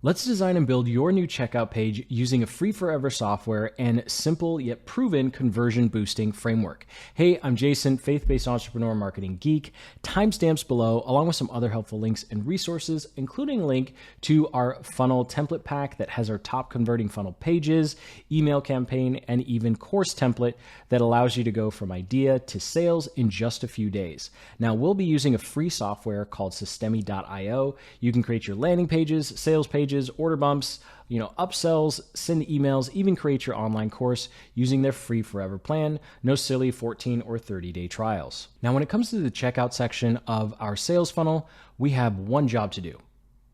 Let's design and build your new checkout page using a free forever software and simple yet proven conversion boosting framework. Hey, I'm Jason, faith-based entrepreneur marketing geek. Timestamps below, along with some other helpful links and resources, including a link to our funnel template pack that has our top converting funnel pages, email campaign, and even course template that allows you to go from idea to sales in just a few days. Now, we'll be using a free software called Systemi.io. You can create your landing pages, sales pages, order bumps, upsells, send emails, even create your online course using their free forever plan. No silly 14 or 30-day trials. Now, when it comes to the checkout section of our sales funnel, we have one job to do.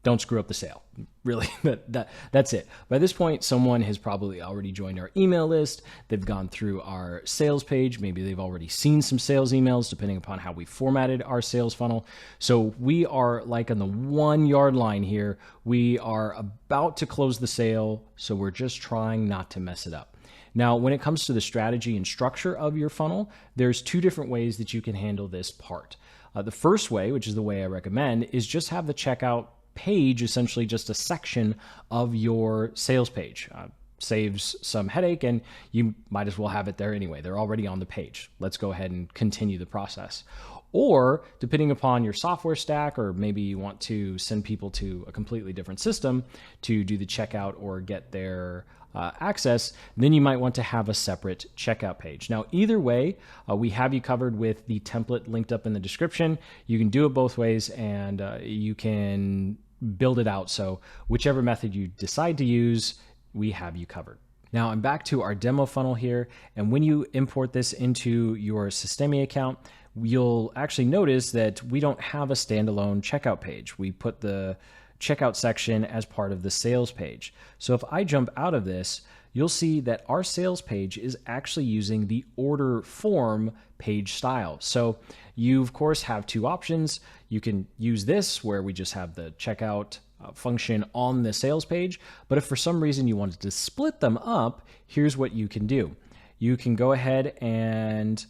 Don't screw up the sale. Really, that's it. By this point, someone has probably already joined our email list. They've gone through our sales page. Maybe they've already seen some sales emails, depending upon how we formatted our sales funnel. So we are like on the 1 yard line here. We are about to close the sale, so we're just trying not to mess it up. Now, when it comes to the strategy and structure of your funnel, there's 2 different ways that you can handle this part. The first way, which is the way I recommend, is just have the checkout page essentially just a section of your sales page. Saves some headache, and you might as well have it there anyway. They're already on the page. Let's go ahead and continue the process. Or depending upon your software stack, or maybe you want to send people to a completely different system to do the checkout or get their access, then you might want to have a separate checkout page. Now, either way, we have you covered with the template linked up in the description. You can do it both ways, and you can build it out. So whichever method you decide to use, we have you covered. Now I'm back to our demo funnel here. And when you import this into your Systemi account, you'll actually notice that we don't have a standalone checkout page. We put the checkout section as part of the sales page. So if I jump out of this, you'll see that our sales page is actually using the order form page style. So you, of course, have 2 options. You can use this where we just have the checkout function on the sales page. But if for some reason you wanted to split them up, here's what you can do. You can go ahead and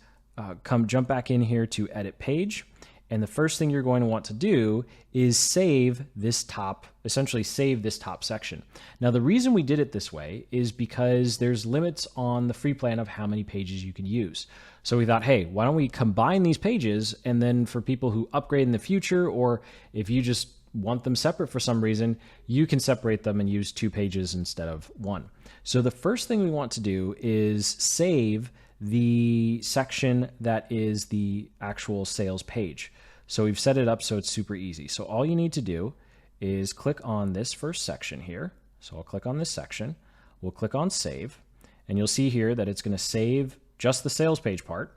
jump back in here to edit page. And the first thing you're going to want to do is essentially save this top section. Now, the reason we did it this way is because there's limits on the free plan of how many pages you can use. So we thought, hey, why don't we combine these pages, and then for people who upgrade in the future, or if you just want them separate for some reason, you can separate them and use 2 pages instead of 1. So the first thing we want to do is save the section that is the actual sales page. So we've set it up so it's super easy. So all you need to do is click on this first section here. So I'll click on this section. We'll click on save, and you'll see here that it's going to save just the sales page part.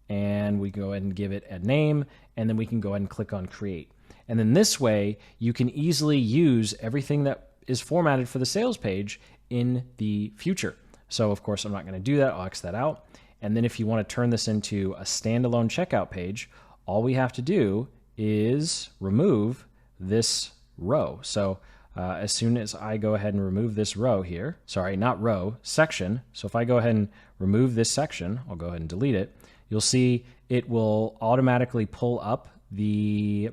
And we go ahead and give it a name, and then we can go ahead and click on create. And then this way you can easily use everything that is formatted for the sales page in the future. So of course I'm not going to do that. I'll X that out. And then if you want to turn this into a standalone checkout page, all we have to do is remove this row. So as soon as I go ahead and remove this row here, section. So if I go ahead and remove this section, I'll go ahead and delete it. You'll see it will automatically pull up the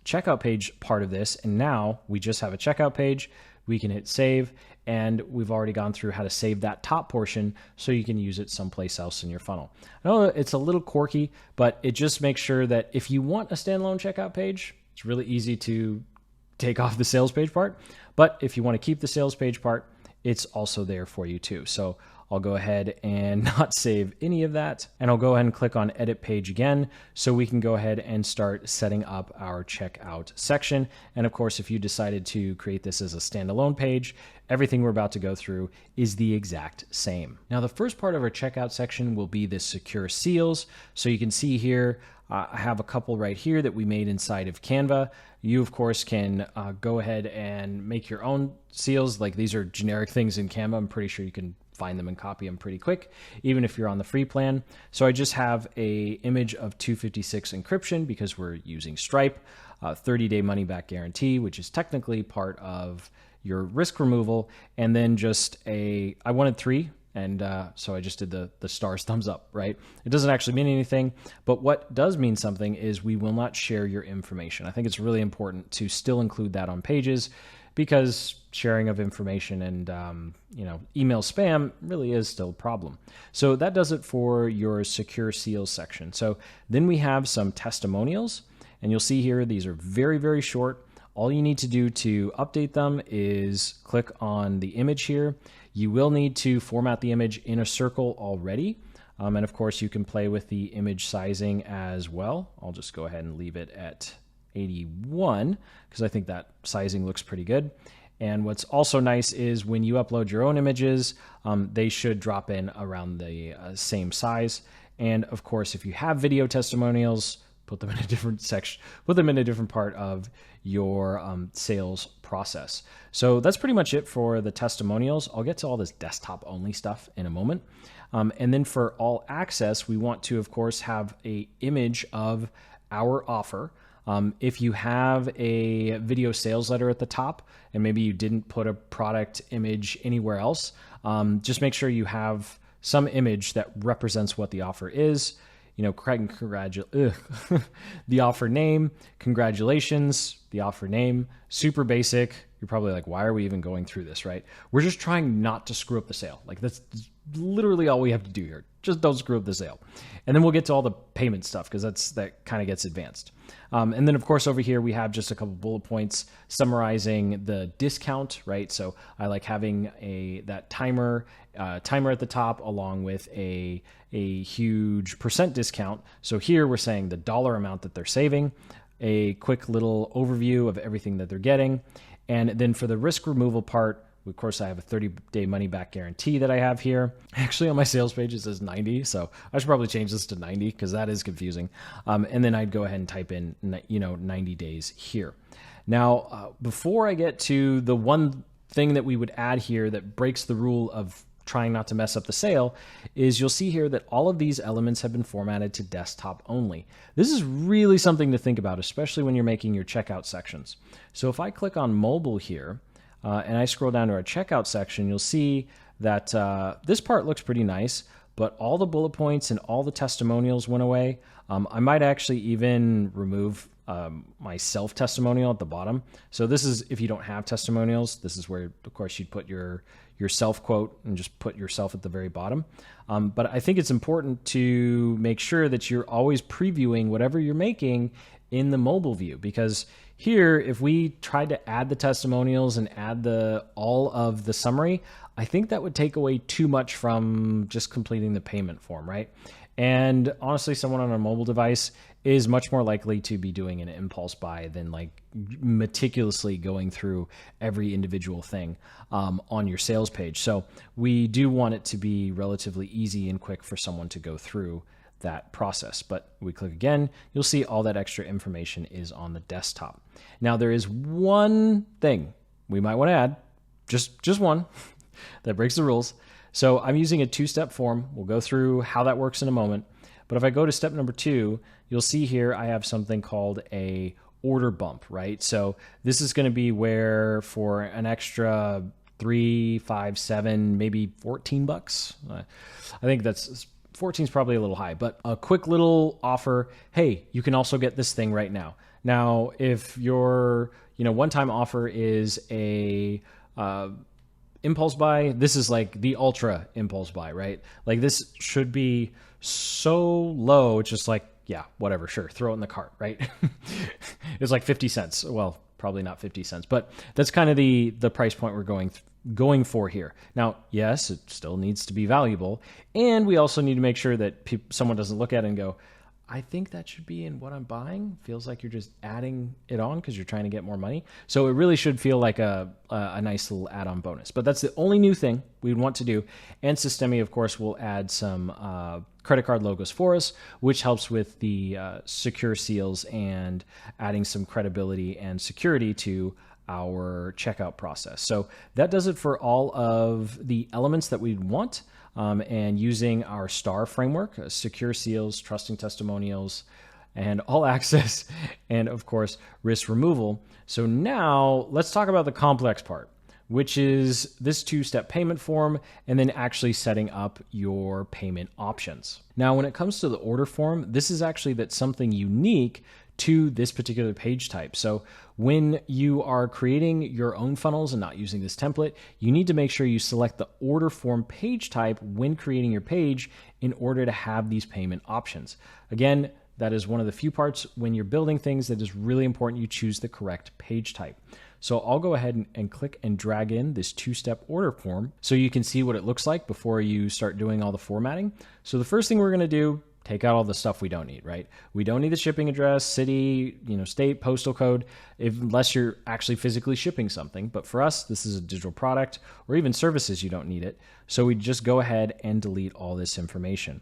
checkout page part of this. And now we just have a checkout page. We can hit save, and we've already gone through how to save that top portion so you can use it someplace else in your funnel. I know it's a little quirky, but it just makes sure that if you want a standalone checkout page, it's really easy to take off the sales page part. But if you want to keep the sales page part, it's also there for you too. So I'll go ahead and not save any of that. And I'll go ahead and click on edit page again so we can go ahead and start setting up our checkout section. And of course, if you decided to create this as a standalone page, everything we're about to go through is the exact same. Now, the first part of our checkout section will be the secure seals. So you can see here, I have a couple right here that we made inside of Canva. You, of course, can go ahead and make your own seals. Like, these are generic things in Canva. I'm pretty sure you can find them and copy them pretty quick, even if you're on the free plan. So I just have a image of 256 encryption because we're using Stripe, 30-day money-back guarantee, which is technically part of your risk removal, and then I wanted 3, and so I just did the stars thumbs up, right? It doesn't actually mean anything, but what does mean something is we will not share your information. I think it's really important to still include that on pages. because sharing of information and email spam really is still a problem. So that does it for your secure seals section. So then we have some testimonials, and you'll see here these are very, very short. All you need to do to update them is click on the image here. You will need to format the image in a circle already. And of course, you can play with the image sizing as well. I'll just go ahead and leave it at 81 because I think that sizing looks pretty good. And what's also nice is when you upload your own images, they should drop in around the same size. And of course, if you have video testimonials, put them in a different section, put them in a different part of your sales process. So that's pretty much it for the testimonials. I'll get to all this desktop only stuff in a moment. And then for all access, we want to, of course, have an image of our offer. If you have a video sales letter at the top and maybe you didn't put a product image anywhere else, just make sure you have some image that represents what the offer is. The offer name, congratulations, the offer name, super basic. You're probably like, why are we even going through this, right? We're just trying not to screw up the sale. Like that's literally all we have to do here. Just don't screw up the sale. And then we'll get to all the payment stuff because that kind of gets advanced. And then of course over here we have just a couple bullet points summarizing the discount, right? So I like having that timer at the top along with a huge percent discount. So here we're saying the dollar amount that they're saving, a quick little overview of everything that they're getting. And then for the risk removal part, of course, I have a 30-day money-back guarantee that I have here. Actually, on my sales page, it says 90, so I should probably change this to 90 because that is confusing. And then I'd go ahead and type in 90 days here. Now, before I get to the one thing that we would add here that breaks the rule of trying not to mess up the sale, is you'll see here that all of these elements have been formatted to desktop only. This is really something to think about, especially when you're making your checkout sections. So if I click on mobile here, and I scroll down to our checkout section, you'll see that this part looks pretty nice, but all the bullet points and all the testimonials went away. I might actually even remove my self-testimonial at the bottom. So this is if you don't have testimonials, this is where, of course, you'd put your self-quote and just put yourself at the very bottom. But I think it's important to make sure that you're always previewing whatever you're making in the mobile view, because here, if we tried to add the testimonials and add all of the summary, I think that would take away too much from just completing the payment form, right? And honestly, someone on a mobile device is much more likely to be doing an impulse buy than like meticulously going through every individual thing on your sales page. So we do want it to be relatively easy and quick for someone to go through that process. But we click again, you'll see all that extra information is on the desktop. Now there is one thing we might want to add, just one, that breaks the rules. So I'm using a two-step form. We'll go through how that works in a moment. But if I go to step number 2, you'll see here I have something called a order bump, right? So this is going to be where for an extra 3, 5, 7, maybe $14. I think 14 is probably a little high, but a quick little offer. Hey, you can also get this thing right now. Now, if your one-time offer is a impulse buy, this is like the ultra impulse buy, right? Like this should be so low, it's just like, yeah, whatever, sure, throw it in the cart, right? It's like 50 cents. Well, probably not 50 cents, but that's kind of the price point we're going for here. Now, yes, it still needs to be valuable, and we also need to make sure that someone doesn't look at it and go, I think that should be in what I'm buying. Feels like you're just adding it on because you're trying to get more money. So it really should feel like a nice little add-on bonus. But that's the only new thing we'd want to do. And Systemi, of course, will add some credit card logos for us, which helps with the secure seals and adding some credibility and security to our checkout process. So that does it for all of the elements that we want. And using our STAR framework, secure seals, trusting testimonials, and all access, and of course, risk removal. So now let's talk about the complex part, which is this two-step payment form, and then actually setting up your payment options. Now, when it comes to the order form, this is actually something unique to this particular page type. So when you are creating your own funnels and not using this template, you need to make sure you select the order form page type when creating your page in order to have these payment options. Again, that is one of the few parts when you're building things that is really important you choose the correct page type. So I'll go ahead and click and drag in this two-step order form so you can see what it looks like before you start doing all the formatting. So the first thing we're going to do, take out all the stuff we don't need, right? We don't need the shipping address, city, state, postal code, unless you're actually physically shipping something. But for us, this is a digital product or even services, you don't need it. So we just go ahead and delete all this information.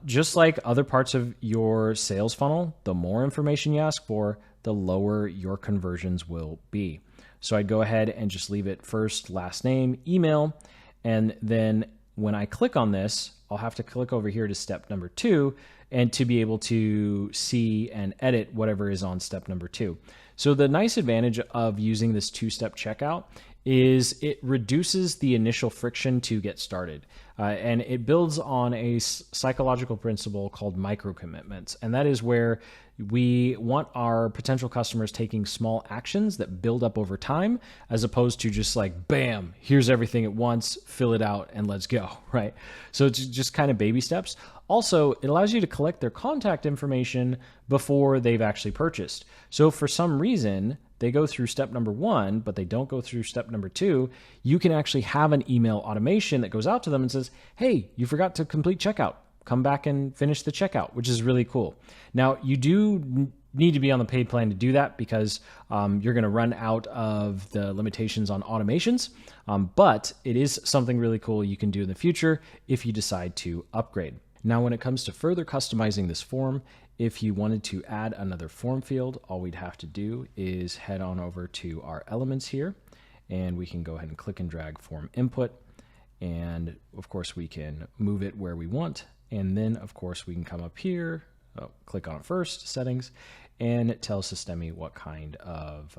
Just like other parts of your sales funnel, the more information you ask for, the lower your conversions will be. So I'd go ahead and just leave it first, last name, email, and then when I click on this, I'll have to click over here to step number 2 and to be able to see and edit whatever is on step number 2. So the nice advantage of using this two-step checkout is it reduces the initial friction to get started. And it builds on a psychological principle called micro commitments. And that is where we want our potential customers taking small actions that build up over time, as opposed to just like, bam, here's everything at once, fill it out and let's go, right? So it's just kind of baby steps. Also, it allows you to collect their contact information before they've actually purchased. So if for some reason they go through step number 1, but they don't go through step number 2, you can actually have an email automation that goes out to them and says, hey, you forgot to complete checkout. Come back and finish the checkout, which is really cool. Now, you do need to be on the paid plan to do that because you're going to run out of the limitations on automations, but it is something really cool you can do in the future if you decide to upgrade. Now, when it comes to further customizing this form, if you wanted to add another form field, all we'd have to do is head on over to our elements here, and we can go ahead and click and drag form input. And of course, we can move it where we want. And then, of course, we can come up here, click on it first, settings, and it tells Systemi what kind of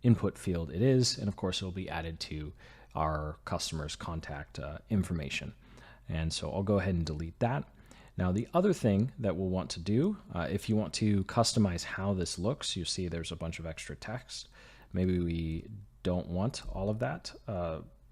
input field it is. And of course, it will be added to our customer's contact information. And so I'll go ahead and delete that. Now, the other thing that we'll want to do, if you want to customize how this looks, you see there's a bunch of extra text. Maybe we don't want all of that.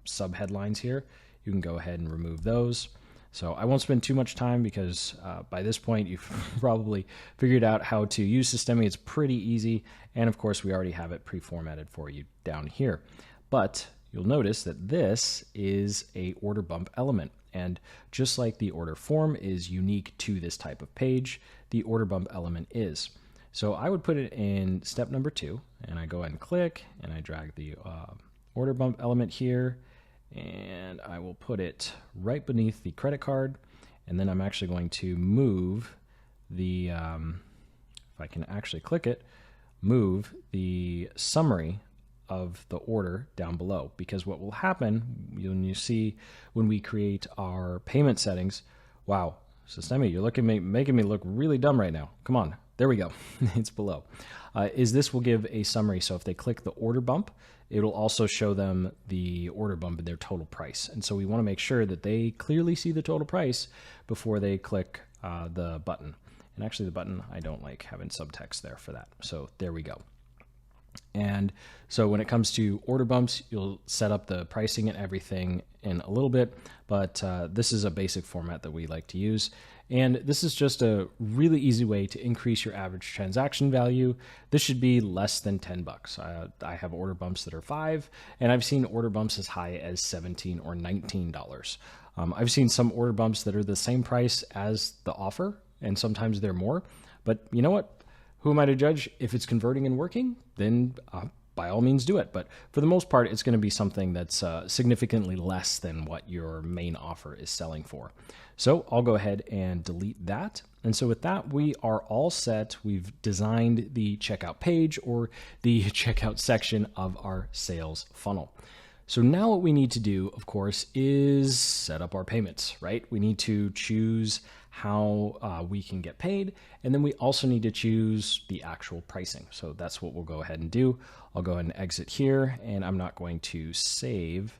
Sub-headlines here, you can go ahead and remove those. So I won't spend too much time because by this point, you've probably figured out how to use Systemi. It's pretty easy. And of course, we already have it pre-formatted for you down here. But you'll notice that this is a order bump element. And just like the order form is unique to this type of page, the order bump element is. So I would put it in step number 2, and I go ahead and click, and I drag the order bump element here, and I will put it right beneath the credit card, and then I'm actually going to move the, if I can actually click it, move the summary of the order down below, because what will happen when you see when we create our payment settings, wow, Systemi, you're making me look really dumb right now. Come on, there we go. It's below. Is this will give a summary. So if they click the order bump, it'll also show them the order bump and their total price. And so we want to make sure that they clearly see the total price before they click the button. And actually the button, I don't like having subtext there for that. So there we go. And so when it comes to order bumps, you'll set up the pricing and everything in a little bit, but this is a basic format that we like to use. And this is just a really easy way to increase your average transaction value. This should be less than $10. I have order bumps that are $5, and I've seen order bumps as high as $17 or $19. I've seen some order bumps that are the same price as the offer, and sometimes they're more. But you know what? Who am I to judge? If it's converting and working, then by all means do it. But for the most part, it's going to be something that's significantly less than what your main offer is selling for. So I'll go ahead and delete that. And so with that, we are all set. We've designed the checkout page or the checkout section of our sales funnel. So now what we need to do, of course, is set up our payments, right? We need to choose how we can get paid, and then we also need to choose the actual pricing. So that's what we'll go ahead and do. I'll go ahead and exit here, and I'm not going to save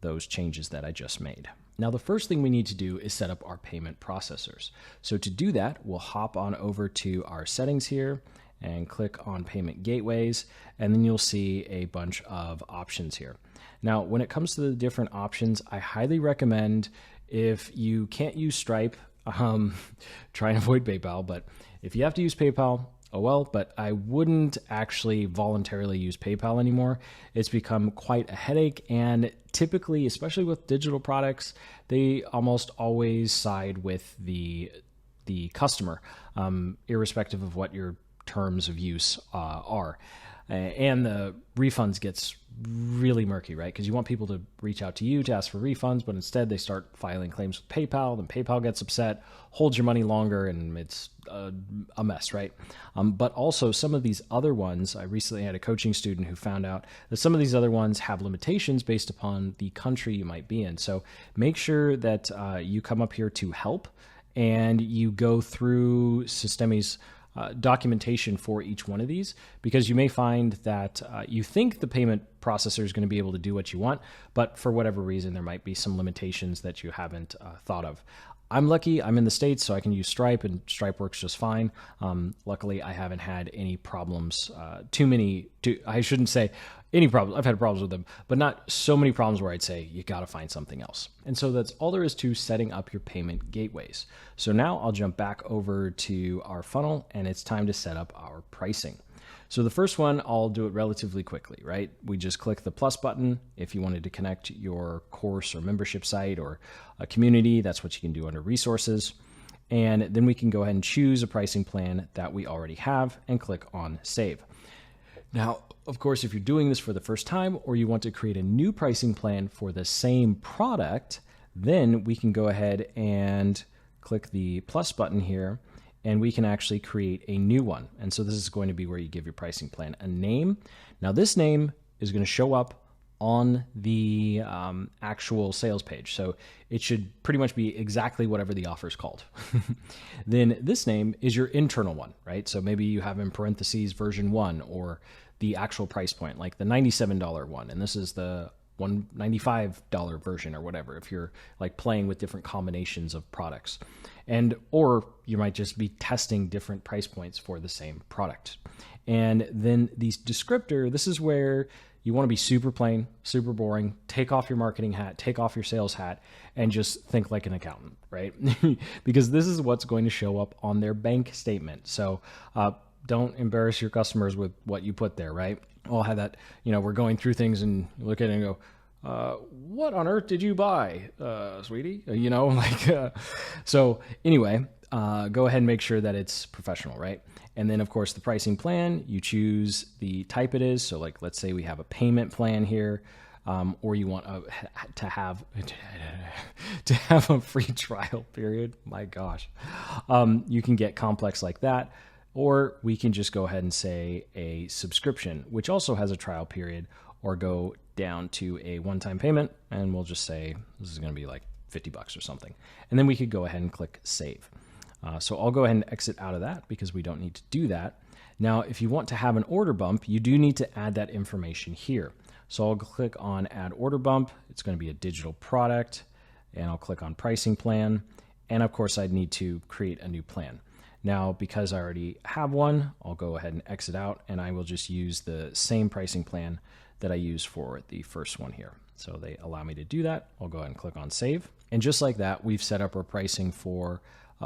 those changes that I just made. Now, the first thing we need to do is set up our payment processors. So to do that, we'll hop on over to our settings here, and click on payment gateways, and then you'll see a bunch of options here. Now, when it comes to the different options, I highly recommend, if you can't use Stripe, try and avoid PayPal, but if you have to use PayPal, oh well, but I wouldn't actually voluntarily use PayPal anymore. It's become quite a headache, and typically, especially with digital products, they almost always side with the customer, irrespective of what your terms of use are. And the refunds gets really murky, right? Because you want people to reach out to you to ask for refunds, but instead they start filing claims with PayPal, then PayPal gets upset, holds your money longer, and it's a mess, right? But also some of these other ones, I recently had a coaching student who found out that some of these other ones have limitations based upon the country you might be in. So make sure that you come up here to help and you go through Systemi's documentation for each one of these, because you may find that you think the payment processor is going to be able to do what you want, but for whatever reason, there might be some limitations that you haven't thought of. I'm lucky, I'm in the States, so I can use Stripe, and Stripe works just fine. Luckily, I haven't had any problems, I shouldn't say any problems. I've had problems with them, but not so many problems where I'd say you got to find something else. And so that's all there is to setting up your payment gateways. So now I'll jump back over to our funnel, and it's time to set up our pricing. So the first one, I'll do it relatively quickly, right? We just click the plus button. If you wanted to connect your course or membership site or a community, that's what you can do under resources. And then we can go ahead and choose a pricing plan that we already have and click on save. Now, of course, if you're doing this for the first time or you want to create a new pricing plan for the same product, then we can go ahead and click the plus button here, and we can actually create a new one. And so this is going to be where you give your pricing plan a name. Now, this name is going to show up on the actual sales page. So it should pretty much be exactly whatever the offer is called. Then this name is your internal one, right? So maybe you have in parentheses version 1 or the actual price point, like the $97 one. And this is the $195 version or whatever, if you're like playing with different combinations of products. Or you might just be testing different price points for the same product. And then these descriptor, this is where you want to be super plain, super boring, take off your marketing hat, take off your sales hat, and just think like an accountant, right? Because this is what's going to show up on their bank statement. So don't embarrass your customers with what you put there, right? I'll have that, we're going through things and you look at it and go, what on earth did you buy, sweetie? So anyway, go ahead and make sure that it's professional, right? And then of course the pricing plan, you choose the type it is. So like, let's say we have a payment plan here, or you want to have a free trial period. My gosh. You can get complex like that. Or we can just go ahead and say a subscription, which also has a trial period, or go down to a one-time payment, and we'll just say this is going to be like $50 or something. And then we could go ahead and click save. So I'll go ahead and exit out of that because we don't need to do that. Now, if you want to have an order bump, you do need to add that information here. So I'll click on add order bump. It's going to be a digital product, and I'll click on pricing plan. And of course, I'd need to create a new plan. Now, because I already have one, I'll go ahead and exit out, and I will just use the same pricing plan that I used for the first one here. So they allow me to do that. I'll go ahead and click on save. And just like that, we've set up our pricing for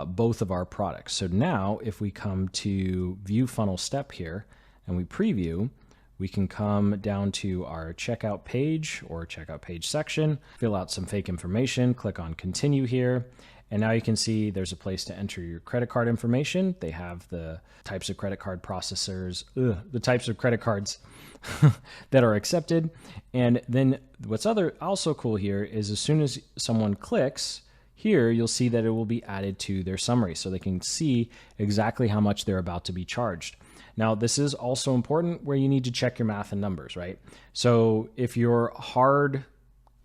both of our products. So now if we come to view funnel step here and we preview, we can come down to our checkout page or checkout page section, fill out some fake information, click on continue here. And now you can see there's a place to enter your credit card information. They have the types of credit card processors, the types of credit cards that are accepted. And then what's also cool here is as soon as someone clicks here, you'll see that it will be added to their summary so they can see exactly how much they're about to be charged. Now, this is also important where you need to check your math and numbers, right? So if you're hard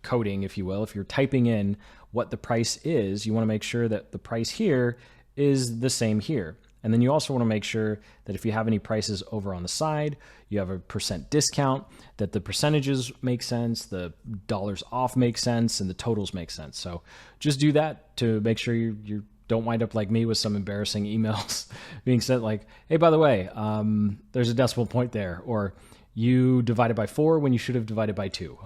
coding, if you will, if you're typing in what the price is, you want to make sure that the price here is the same here. And then you also want to make sure that if you have any prices over on the side, you have a % discount, that the percentages make sense, the dollars off make sense, and the totals make sense. So just do that to make sure you're don't wind up like me with some embarrassing emails being sent like, hey, by the way, there's a decimal point there, or you divided by 4 when you should have divided by 2.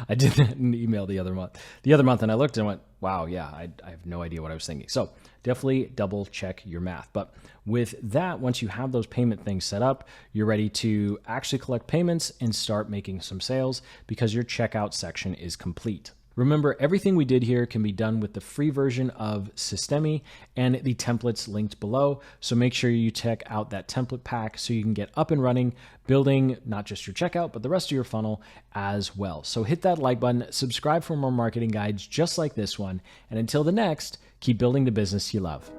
I did that in an email the other month, and I looked and went, wow, yeah, I have no idea what I was thinking. So definitely double check your math. But with that, once you have those payment things set up, you're ready to actually collect payments and start making some sales because your checkout section is complete. Remember, everything we did here can be done with the free version of Systemi and the templates linked below. So make sure you check out that template pack so you can get up and running, building not just your checkout, but the rest of your funnel as well. So hit that like button, subscribe for more marketing guides just like this one. And until the next, keep building the business you love.